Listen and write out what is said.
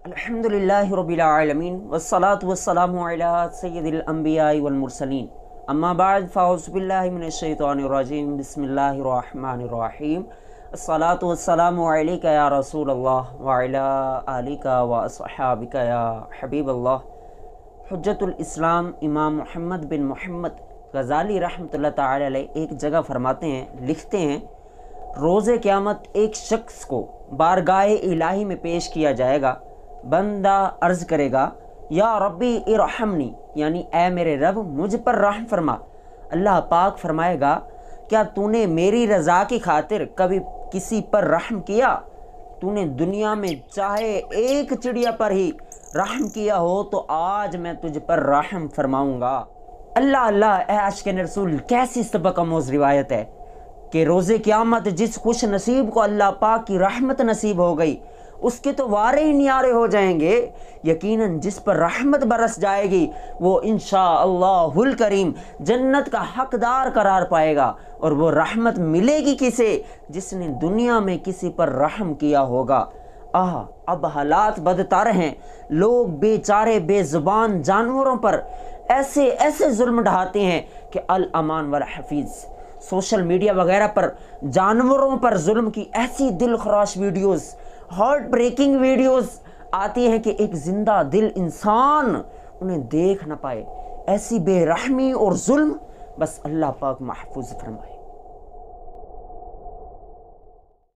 अल्हम्दुलिल्लाहि रब्बिल आलमीन वस्सलातु वस्सलामु अला सय्यिदिल अंबियाइ वल मुरसलीन अम्मा बाद फ़अऊज़ु बिल्लाहि मिनश शैतानिर रजीम बिस्मिल्लाहिर रहमानिर रहीम अस्सलातु वस्सलामु अलैका या रसूलल्लाह व अला आलिका व अस्हाबिका या हबीबल्लाह। हुज्जतुल इस्लाम इमाम मोहम्मद बिन मोहम्मद गज़ाली रहमतुल्लाह तआला अलैह एक जगह फरमाते हैं, लिखते हैं, रोज़े क़यामत एक शख्स को बारगाह इलाही में पेश किया जाएगा। बंदा अर्ज़ करेगा, या रब्बी इरहमनी, यानी ऐ मेरे रब मुझ पर रहम फरमा। अल्लाह पाक फरमाएगा, क्या तूने मेरी रज़ा की खातिर कभी किसी पर रहम किया? तूने दुनिया में चाहे एक चिड़िया पर ही रहम किया हो तो आज मैं तुझ पर रहम फरमाऊँगा। अल्लाह अल्लाह, ए आशिक़ रसूल, कैसी सबक आमोज़ रिवायत है कि रोज़े क़यामत जिस खुश नसीब को अल्लाह पाक की रहमत नसीब हो गई उसके तो वारे ही न्यारे हो जाएंगे। यकीनन जिस पर रहमत बरस जाएगी वो इंशाअल्लाहुल करीम जन्नत का हकदार करार पाएगा। और वो रहमत मिलेगी किसे? जिसने दुनिया में किसी पर रहम किया होगा। अब हालात बदतर हैं। लोग बेचारे बेजुबान जानवरों पर ऐसे ऐसे जुल्म ढाते हैं कि अल अमान वल हफीज़। सोशल मीडिया वगैरह पर जानवरों पर जुल्म की ऐसी दिल खराश वीडियोस, हार्ट ब्रेकिंग वीडियोस आती हैं कि एक जिंदा दिल इंसान उन्हें देख ना पाए। ऐसी बेरहमी और जुल्म बस अल्लाह पाक महफूज फरमाए।